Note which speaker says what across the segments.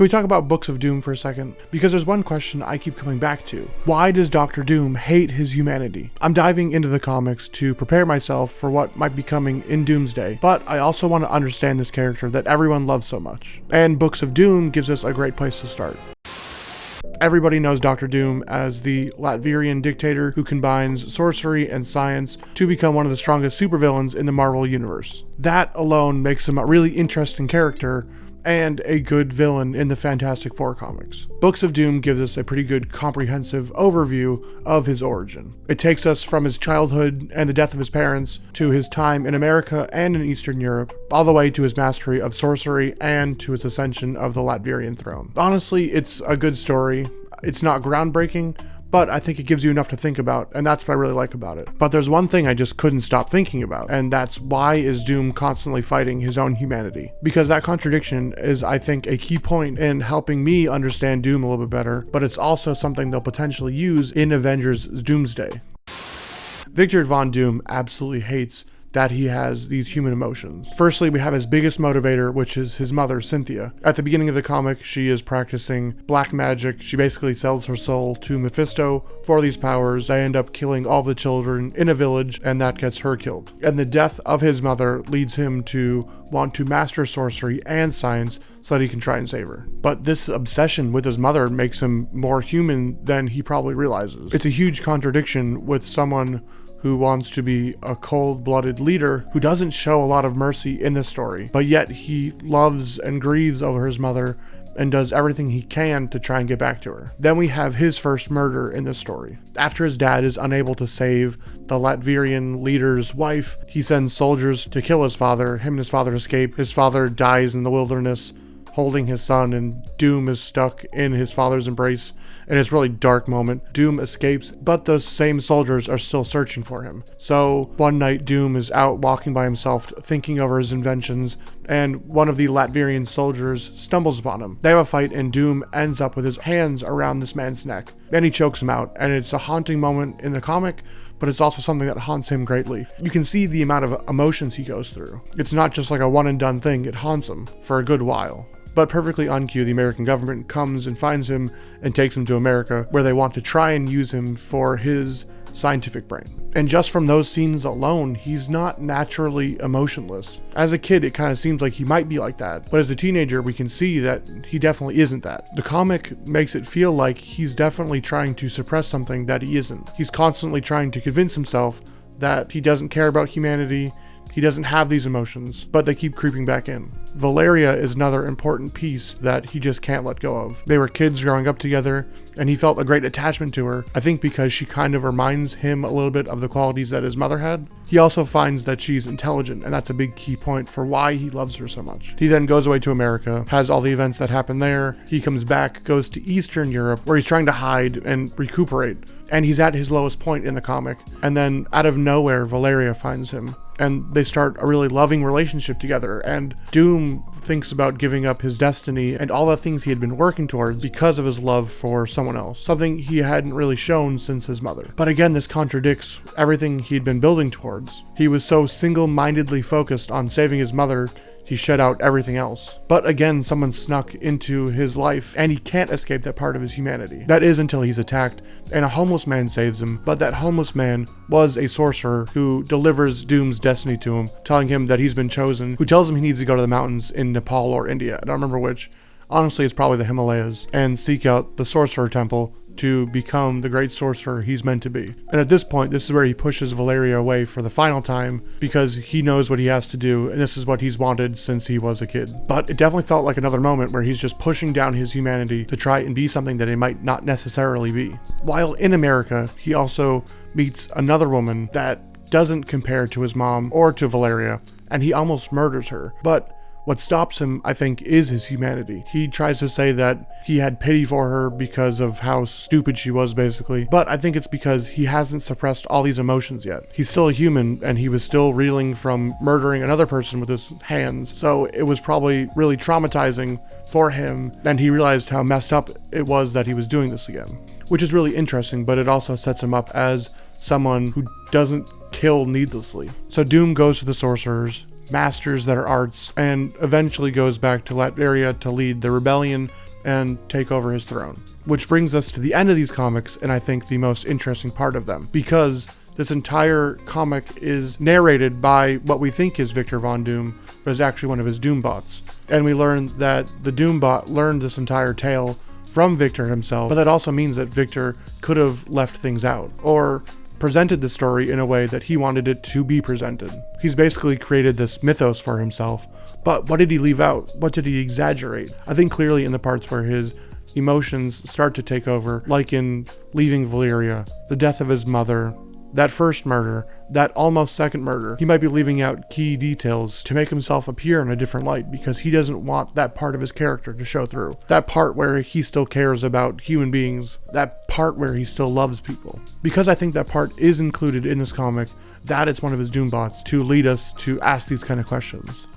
Speaker 1: Can we talk about Books of Doom for a second? Because there's one question I keep coming back to. Why does Doctor Doom hate his humanity? I'm diving into the comics to prepare myself for what might be coming in Doomsday, but I also want to understand this character that everyone loves so much. And Books of Doom gives us a great place to start. Everybody knows Doctor Doom as the Latvian dictator who combines sorcery and science to become one of the strongest supervillains in the Marvel Universe. That alone makes him a really interesting character and a good villain in the Fantastic Four comics. Books of Doom gives us a pretty good comprehensive overview of his origin. It takes us from his childhood and the death of his parents to his time in America and in Eastern Europe, all the way to his mastery of sorcery and to his ascension of the Latvian throne. Honestly, it's a good story. It's not groundbreaking, but I think it gives you enough to think about, and that's what I really like about it. But there's one thing I just couldn't stop thinking about, and that's why is Doom constantly fighting his own humanity? Because that contradiction is, I think, a key point in helping me understand Doom a little bit better, but it's also something they'll potentially use in Avengers Doomsday. Victor Von Doom absolutely hates that he has these human emotions. Firstly, we have his biggest motivator, which is his mother, Cynthia. At the beginning of the comic, she is practicing black magic. She basically sells her soul to Mephisto for these powers. They end up killing all the children in a village, and that gets her killed. And the death of his mother leads him to want to master sorcery and science so that he can try and save her. But this obsession with his mother makes him more human than he probably realizes. It's a huge contradiction with someone who wants to be a cold-blooded leader who doesn't show a lot of mercy in this story, but yet he loves and grieves over his mother and does everything he can to try and get back to her. Then we have his first murder in this story. After his dad is unable to save the Latvian leader's wife, he sends soldiers to kill his father. Him and his father escape. His father dies in the wilderness holding his son, and Doom is stuck in his father's embrace. And it's a really dark moment. Doom escapes, but those same soldiers are still searching for him. So one night, Doom is out walking by himself, thinking over his inventions, and one of the Latvian soldiers stumbles upon him. They have a fight, and Doom ends up with his hands around this man's neck, and he chokes him out. And it's a haunting moment in the comic, but it's also something that haunts him greatly. You can see the amount of emotions he goes through. It's not just like a one and done thing, it haunts him for a good while. But perfectly on cue, the American government comes and finds him and takes him to America, where they want to try and use him for his scientific brain. And just from those scenes alone, he's not naturally emotionless. As a kid, it kind of seems like he might be like that, but as a teenager, we can see that he definitely isn't that. The comic makes it feel like he's definitely trying to suppress something that he isn't. He's constantly trying to convince himself that he doesn't care about humanity, he doesn't have these emotions, but they keep creeping back in. Valeria is another important piece that he just can't let go of. They were kids growing up together, and he felt a great attachment to her, I think because she kind of reminds him a little bit of the qualities that his mother had. He also finds that she's intelligent, and that's a big key point for why he loves her so much. He then goes away to America, has all the events that happen there. He comes back, goes to Eastern Europe, where he's trying to hide and recuperate, and he's at his lowest point in the comic. And then out of nowhere, Valeria finds him, and they start a really loving relationship together, and Doom thinks about giving up his destiny and all the things he had been working towards because of his love for someone else, something he hadn't really shown since his mother. But again, this contradicts everything he'd been building towards. He was so single-mindedly focused on saving his mother, he shut out everything else. But again, someone snuck into his life, and he can't escape that part of his humanity. That is until he's attacked, and a homeless man saves him, but that homeless man was a sorcerer who delivers Doom's destiny to him, telling him that he's been chosen, who tells him he needs to go to the mountains in Nepal or India, I don't remember which. Honestly, it's probably the Himalayas, and seek out the Sorcerer Temple to become the great sorcerer he's meant to be. And at this point, this is where he pushes Valeria away for the final time because he knows what he has to do, and this is what he's wanted since he was a kid. But it definitely felt like another moment where he's just pushing down his humanity to try and be something that he might not necessarily be. While in America, he also meets another woman that doesn't compare to his mom or to Valeria, and he almost murders her. But what stops him, I think, is his humanity. He tries to say that he had pity for her because of how stupid she was, basically. But I think it's because he hasn't suppressed all these emotions yet. He's still a human, and he was still reeling from murdering another person with his hands. So it was probably really traumatizing for him, and he realized how messed up it was that he was doing this again. Which is really interesting, but it also sets him up as someone who doesn't kill needlessly. So Doom goes to the sorcerers, masters their arts, and eventually goes back to Latveria to lead the rebellion and take over his throne. Which brings us to the end of these comics, and I think the most interesting part of them, because this entire comic is narrated by what we think is Victor Von Doom, but is actually one of his Doombots. And we learn that the Doombot learned this entire tale from Victor himself, but that also means that Victor could have left things out, or presented the story in a way that he wanted it to be presented. He's basically created this mythos for himself, but what did he leave out? What did he exaggerate? I think clearly in the parts where his emotions start to take over, like in leaving Valeria, the death of his mother, that first murder, that almost second murder, he might be leaving out key details to make himself appear in a different light because he doesn't want that part of his character to show through. That part where he still cares about human beings, that part where he still loves people. Because I think that part is included in this comic, that it's one of his Doombots to lead us to ask these kind of questions.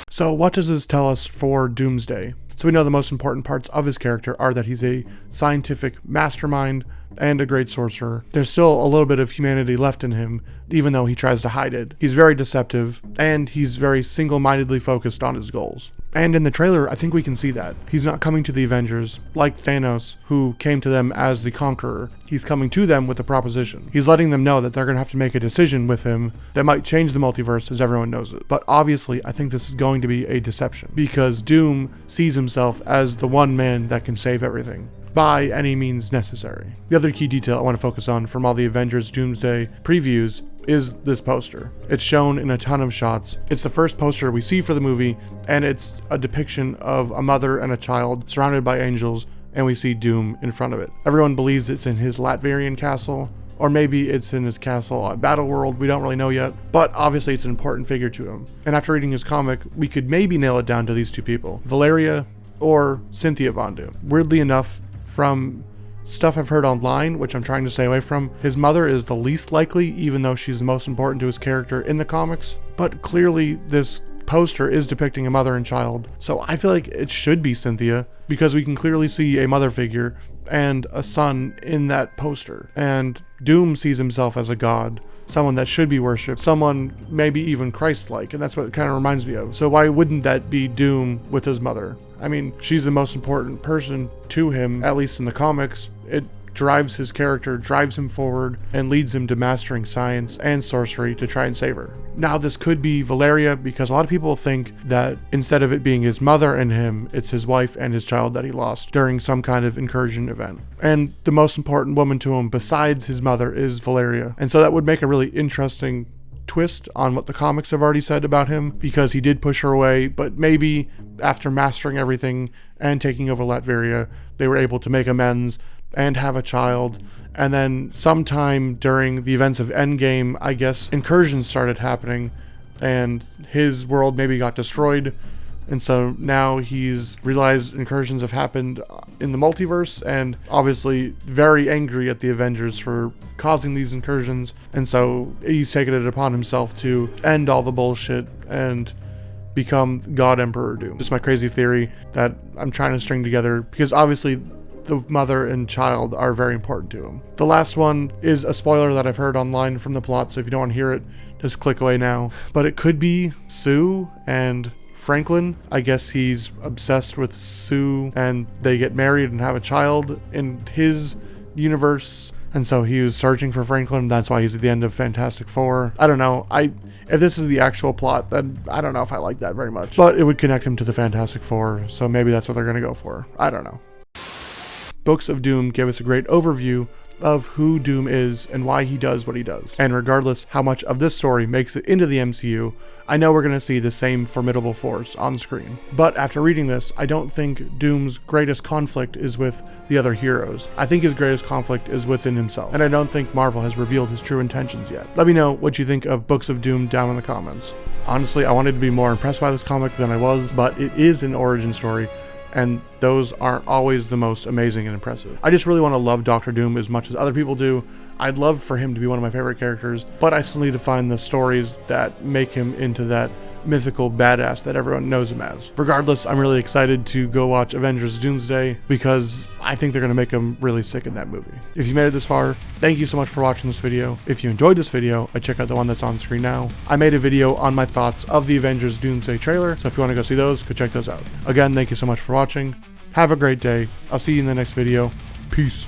Speaker 1: So what does this tell us for Doomsday? So we know the most important parts of his character are that he's a scientific mastermind and a great sorcerer. There's still a little bit of humanity left in him, even though he tries to hide it. He's very deceptive, and he's very single-mindedly focused on his goals. And in the trailer, I think we can see that. He's not coming to the Avengers like Thanos, who came to them as the Conqueror. He's coming to them with a proposition. He's letting them know that they're going to have to make a decision with him that might change the multiverse as everyone knows it. But obviously, I think this is going to be a deception, because Doom sees himself as the one man that can save everything, by any means necessary. The other key detail I want to focus on from all the Avengers Doomsday previews is this poster. It's shown in a ton of shots. It's the first poster we see for the movie, and it's a depiction of a mother and a child surrounded by angels, and we see Doom in front of it. Everyone believes it's in his Latvian castle, or maybe it's in his castle on Battleworld, we don't really know yet, but obviously it's an important figure to him. And after reading his comic, we could maybe nail it down to these two people, Valeria or Cynthia Von Doom. Weirdly enough, from stuff I've heard online, which I'm trying to stay away from, his mother is the least likely, even though she's the most important to his character in the comics. But clearly this poster is depicting a mother and child, so I feel like it should be Cynthia, because we can clearly see a mother figure and a son in that poster. And Doom sees himself as a god, someone that should be worshipped, someone maybe even Christ-like, and that's what it kind of reminds me of. So why wouldn't that be Doom with his mother? I mean, she's the most important person to him, at least in the comics. It drives his character, drives him forward, and leads him to mastering science and sorcery to try and save her. Now, this could be Valeria, because a lot of people think that instead of it being his mother and him, it's his wife and his child that he lost during some kind of incursion event. And the most important woman to him besides his mother is Valeria. And so that would make a really interesting twist on what the comics have already said about him, because he did push her away, but maybe after mastering everything and taking over Latveria, they were able to make amends and have a child. And then sometime during the events of Endgame, I guess incursions started happening and his world maybe got destroyed. And so now he's realized incursions have happened in the multiverse, and obviously very angry at the Avengers for causing these incursions. And so he's taken it upon himself to end all the bullshit and become God Emperor Doom. Just my crazy theory that I'm trying to string together, because obviously the mother and child are very important to him. The last one is a spoiler that I've heard online from the plot, so if you don't want to hear it, just click away now. But it could be Sue and Franklin. I guess he's obsessed with Sue and they get married and have a child in his universe. And so he was searching for Franklin. That's why he's at the end of Fantastic Four. I don't know. If this is the actual plot, then I don't know if I like that very much. But it would connect him to the Fantastic Four, so maybe that's what they're going to go for. I don't know. Books of Doom gave us a great overview of who Doom is and why he does what he does. And regardless how much of this story makes it into the MCU, I know we're going to see the same formidable force on screen. But after reading this, I don't think Doom's greatest conflict is with the other heroes. I think his greatest conflict is within himself. And I don't think Marvel has revealed his true intentions yet. Let me know what you think of Books of Doom down in the comments. Honestly, I wanted to be more impressed by this comic than I was, but it is an origin story, and those aren't always the most amazing and impressive. I just really want to love Dr. Doom as much as other people do. I'd love for him to be one of my favorite characters, but I still need to find the stories that make him into that mythical badass that everyone knows him as. Regardless, I'm really excited to go watch Avengers Doomsday, because I think they're going to make him really sick in that movie. If you made it this far, thank you so much for watching this video. If you enjoyed this video, I'd check out the one that's on screen now. I made a video on my thoughts of the Avengers Doomsday trailer, so if you want to go see those, go check those out. Again, thank you so much for watching. Have a great day. I'll see you in the next video. Peace.